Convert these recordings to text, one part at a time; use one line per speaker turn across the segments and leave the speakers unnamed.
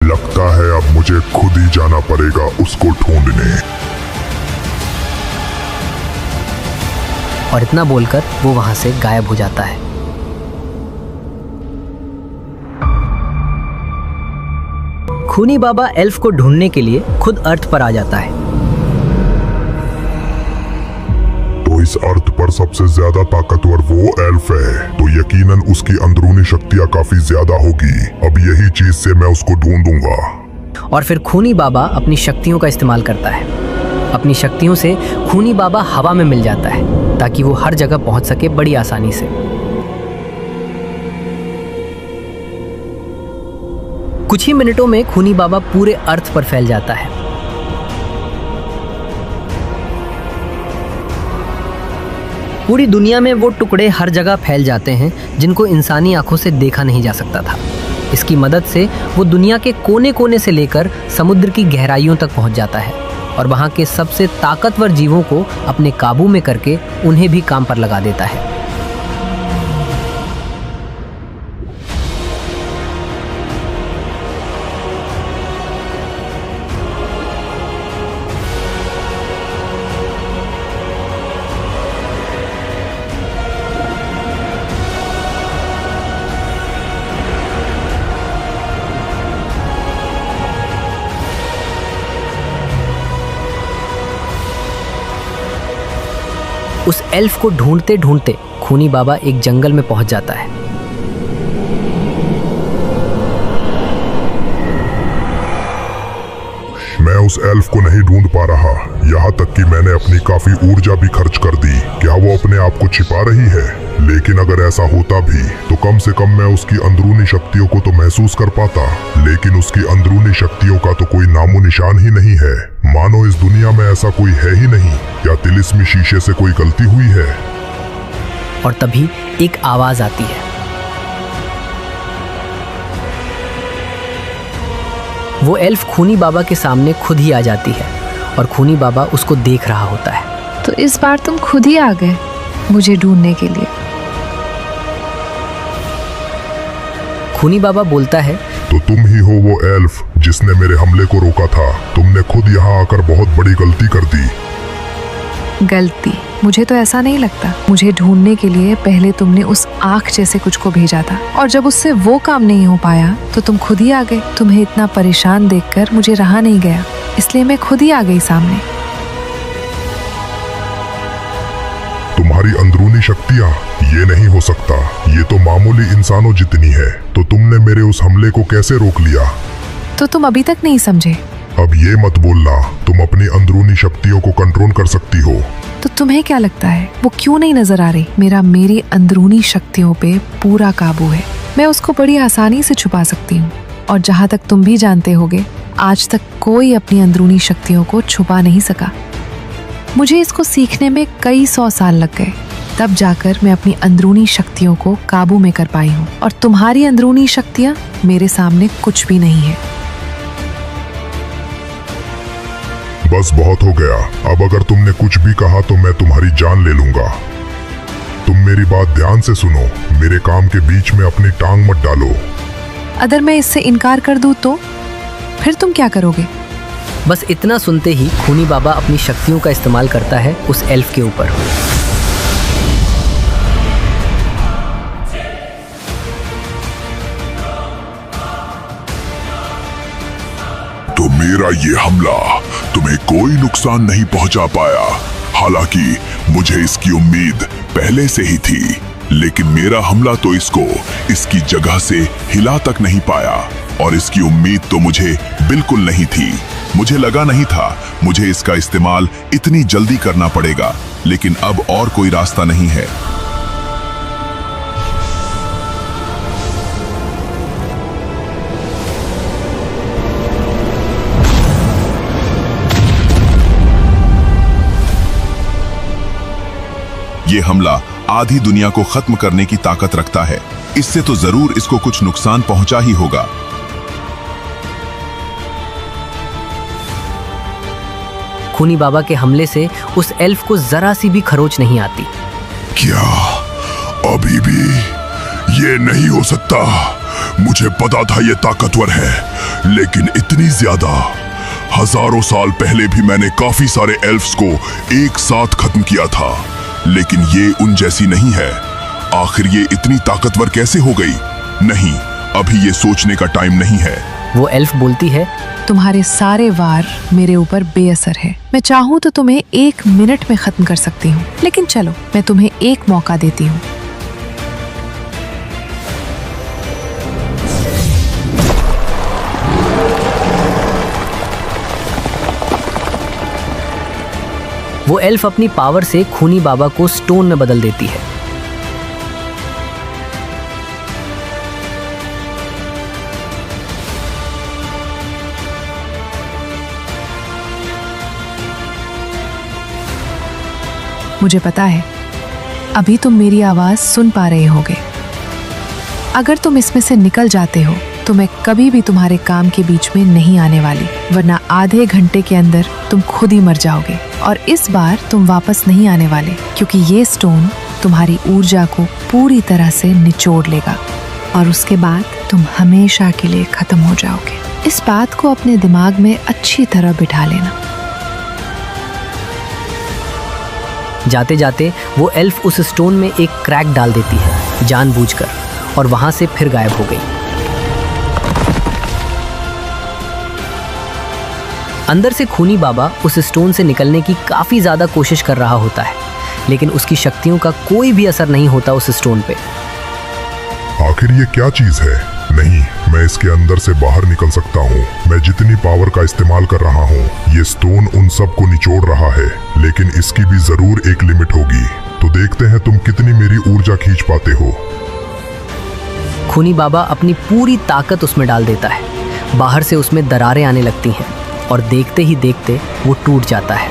लगता है अब मुझे खुद ही जाना पड़ेगा उसको ढूंढने।
और इतना बोलकर वो वहां से गायब हो जाता है। खूनी बाबा एल्फ को ढूंढने के लिए खुद अर्थ पर आ जाता है।
तो इस अर्थ पर सबसे ज्यादा ताकतवर वो एल्फ है, तो यकीनन उसकी अंदरूनी शक्तियां काफी ज्यादा होगी। अब यही चीज से मैं उसको ढूंढूंगा।
और फिर खूनी बाबा अपनी शक्तियों का इस्तेमाल करता है। अपनी शक्तियों से खूनी बाबा हवा में मिल जाता है ताकि वो हर जगह पहुंच सके बड़ी आसानी से। कुछ ही मिनटों में खूनी बाबा पूरे अर्थ पर फैल जाता है। पूरी दुनिया में वो टुकड़े हर जगह फैल जाते हैं जिनको इंसानी आंखों से देखा नहीं जा सकता था। इसकी मदद से वो दुनिया के कोने कोने से लेकर समुद्र की गहराइयों तक पहुंच जाता है और वहां के सबसे ताकतवर जीवों को अपने काबू में करके उन्हें भी काम पर लगा देता है। उस एल्फ को ढूंढते ढूंढते खूनी बाबा एक जंगल में पहुंच जाता है।
मैं उस एल्फ को नहीं ढूंढ पा रहा, यहाँ तक कि मैंने अपनी काफी ऊर्जा भी खर्च कर दी। क्या वो अपने आप को छिपा रही है? लेकिन अगर ऐसा होता भी तो कम से कम मैं उसकी अंदरूनी शक्तियों को तो महसूस कर पाता। लेकिन उसकी अंदरूनी शक्तियों का तो कोई नामो निशान ही नहीं है। मानो इस दुनिया में ऐसा कोई है ही नहीं। क्या तिलिस्मी शीशे से कोई गलती हुई है?
और तभी एक आवाज आती है। वो एल्फ खूनी बाबा के सामने खुद ही आ जाती है और खूनी बाबा उसको देख रहा होता है।
तो इस बार तुम खुद ही आ गए मुझे ढूंढने के लिए।
खूनी बाबा बोलता है,
तो तुम ही हो वो एल्फ जिसने मेरे हमले को रोका था। तुमने खुद यहाँ आकर बहुत बड़ी गलती कर दी।
गलती? मुझे तो ऐसा नहीं लगता। मुझे ढूंढने के लिए पहले तुमने उस आँख जैसे कुछ को भेजा था और जब उससे वो काम नहीं हो पाया तो तुम खुद ही आ गए। तुम्हें इतना परेशान देखकर मुझे रहा नहीं गया, इसलिए मैं खुद ही आ गई सामने।
तुम्हारी अंदरूनी शक्तियाँ? ये नहीं हो सकता। ये तो मामूली इंसानों जितनी है। तो तुमने मेरे उस हमले को कैसे रोक लिया?
तो तुम अभी तक नहीं समझे?
अब ये मत बोलना तुम अपनी अंदरूनी शक्तियों को कंट्रोल कर सकती हो।
तो तुम्हें क्या लगता है वो क्यों नहीं नजर आ रही? मेरी अंदरूनी शक्तियों पे पूरा काबू है। मैं उसको बड़ी आसानी से छुपा सकती हूँ। और जहाँ तक तुम भी जानते होगे, आज तक कोई अपनी अंदरूनी शक्तियों को छुपा नहीं सका। मुझे इसको सीखने में कई 100 साल लग गए, तब जाकर मैं अपनी अंदरूनी शक्तियों को काबू में कर पाई हूँ। और तुम्हारी अंदरूनी शक्तियाँ मेरे सामने कुछ भी नहीं है।
बस बहुत हो गया। अब अगर तुमने कुछ भी कहा तो मैं तुम्हारी जान ले लूंगा। तुम मेरी बात ध्यान से सुनो। मेरे काम के बीच में अपनी टांग मत डालो।
अगर मैं इससे इनकार कर दूं तो फिर तुम क्या करोगे?
बस इतना सुनते ही खूनी बाबा अपनी शक्तियों का इस्तेमाल करता है उस एल्फ के ऊपर।
तो मेरा ये हमला तुम्हें कोई नुकसान नहीं पहुंचा पाया। हालांकि मुझे इसकी उम्मीद पहले से ही थी, लेकिन मेरा हमला तो इसको इसकी जगह से हिला तक नहीं पाया। और इसकी उम्मीद तो मुझे बिल्कुल नहीं थी। मुझे लगा नहीं था मुझे इसका इस्तेमाल इतनी जल्दी करना पड़ेगा, लेकिन अब और कोई रास्ता नहीं है। ये हमला आधी दुनिया को खत्म करने की ताकत रखता है। इससे तो जरूर इसको कुछ नुकसान पहुंचा ही होगा।
खूनी बाबा के हमले से उस एल्फ को जरा सी भी खरोच नहीं आती।
क्या अभी भी ये नहीं हो सकता? मुझे पता था ये ताकतवर है, लेकिन इतनी ज्यादा। हजारों साल पहले भी मैंने काफी सारे एल्फ्स को एक साथ खत्म किया था, लेकिन ये उन जैसी नहीं है। आखिर ये इतनी ताकतवर कैसे हो गई? नहीं, अभी ये सोचने का टाइम नहीं है।
वो एल्फ बोलती है,
तुम्हारे सारे वार मेरे ऊपर बेअसर है। मैं चाहूँ तो तुम्हें 1 मिनट में खत्म कर सकती हूँ, लेकिन चलो मैं तुम्हें एक मौका देती हूँ।
वो एल्फ अपनी पावर से खूनी बाबा को स्टोन में बदल देती है।
मुझे पता है अभी तुम मेरी आवाज सुन पा रहे होगे। अगर तुम इसमें से निकल जाते हो तो मैं कभी भी तुम्हारे काम के बीच में नहीं आने वाली, वरना आधे घंटे के अंदर तुम खुद ही मर जाओगे। और इस बार तुम वापस नहीं आने वाले, क्योंकि ये स्टोन तुम्हारी ऊर्जा को पूरी तरह से निचोड़ लेगा और उसके बाद तुम हमेशा के लिए खत्म हो जाओगे। इस बात को अपने दिमाग में अच्छी तरह बिठा लेना।
जाते जाते वो एल्फ उस स्टोन में एक क्रैक डाल देती है जानबूझकर, और वहां से फिर गायब हो गई। अंदर से खूनी बाबा उस स्टोन से निकलने की काफी ज्यादा कोशिश कर रहा होता है, लेकिन उसकी शक्तियों का कोई भी असर नहीं होता उस स्टोन पे।
आखिर ये क्या चीज है? नहीं, मैं इसके अंदर से बाहर निकल सकता हूँ। मैं जितनी पावर का इस्तेमाल कर रहा हूँ, ये स्टोन उन सब को निचोड़ रहा है, लेकिन इसकी भी जरूर एक लिमिट होगी। तो देखते हैं तुम कितनी मेरी ऊर्जा खींच पाते हो।
खूनी बाबा अपनी पूरी ताकत उसमें डाल देता है। बाहर से उसमें दरारें आने लगती हैं और देखते ही देखते वो टूट जाता है।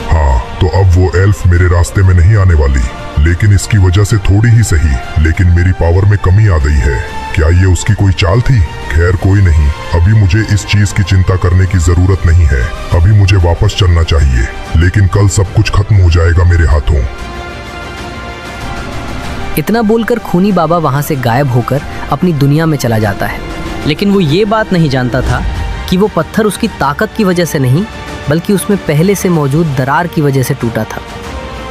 हाँ, तो अब वो एल्फ मेरे रास्ते में नहीं आने वाली, लेकिन इसकी वजह से थोड़ी ही सही, लेकिन मेरी पावर में कमी आ गई है। क्या ये उसकी कोई चाल थी? खैर कोई नहीं, अभी मुझे इस चीज की चिंता करने की जरूरत नहीं है। अभी मुझे वापस चलना चाहिए, लेकिन कल सब कुछ खत्म हो जाएगा मेरे हाथों।
इतना बोलकर खूनी बाबा वहां से गायब होकर अपनी दुनिया में चला जाता है। लेकिन वो ये बात नहीं जानता था कि वो पत्थर उसकी ताकत की वजह से नहीं, बल्कि उसमें पहले से मौजूद दरार की वजह से टूटा था,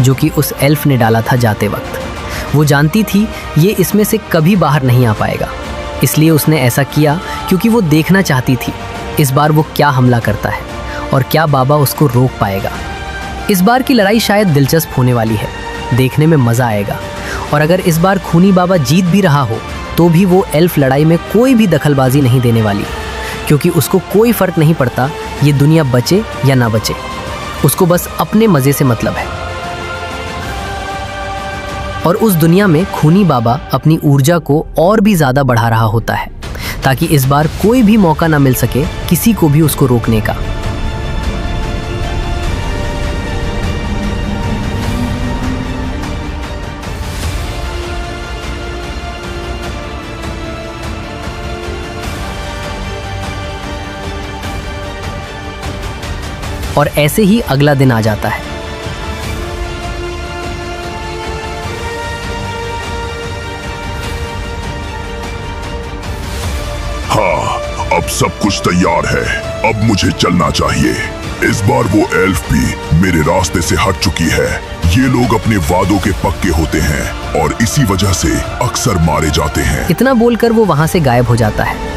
जो कि उस एल्फ ने डाला था जाते वक्त। वो जानती थी ये इसमें से कभी बाहर नहीं आ पाएगा, इसलिए उसने ऐसा किया क्योंकि वो देखना चाहती थी इस बार वो क्या हमला करता है और क्या बाबा उसको रोक पाएगा। इस बार की लड़ाई शायद दिलचस्प होने वाली है, देखने में मज़ा आएगा। और अगर इस बार खूनी बाबा जीत भी रहा हो तो भी वो एल्फ लड़ाई में कोई भी दखलबाजी नहीं देने वाली, क्योंकि उसको कोई फ़र्क नहीं पड़ता ये दुनिया बचे या ना बचे, उसको बस अपने मज़े से मतलब है। और उस दुनिया में खूनी बाबा अपनी ऊर्जा को और भी ज़्यादा बढ़ा रहा होता है, ताकि इस बार कोई भी मौका ना मिल सके किसी को भी उसको रोकने का। और ऐसे ही अगला दिन आ जाता है।
हाँ, अब सब कुछ तैयार है, अब मुझे चलना चाहिए। इस बार वो एल्फ भी मेरे रास्ते से हट चुकी है। ये लोग अपने वादों के पक्के होते हैं और इसी वजह से अक्सर मारे जाते हैं।
इतना बोलकर वो वहां से गायब हो जाता है।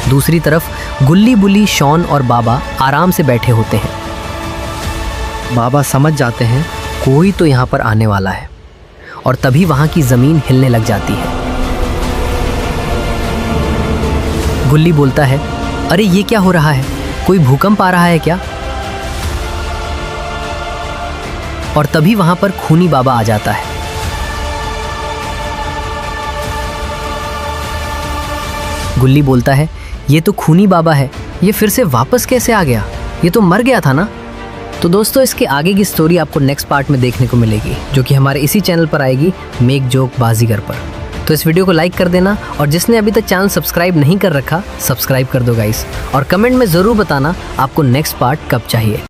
दूसरी तरफ गुल्ली बुल्ली, शॉन और बाबा आराम से बैठे होते हैं। बाबा समझ जाते हैं कोई तो यहाँ पर आने वाला है, और तभी वहाँ की ज़मीन हिलने लग जाती है। गुल्ली बोलता है, अरे ये क्या हो रहा है? कोई भूकंप आ रहा है क्या? और तभी वहाँ पर खूनी बाबा आ जाता है। गुल्ली बोलता है, ये तो खूनी बाबा है, ये फिर से वापस कैसे आ गया? ये तो मर गया था ना। तो दोस्तों, इसके आगे की स्टोरी आपको नेक्स्ट पार्ट में देखने को मिलेगी, जो कि हमारे इसी चैनल पर आएगी, मेक जोक बाजीगर पर। तो इस वीडियो को लाइक कर देना और जिसने अभी तक चैनल सब्सक्राइब नहीं कर रखा, सब्सक्राइब कर दो गाइस। और कमेंट में ज़रूर बताना आपको नेक्स्ट पार्ट कब चाहिए।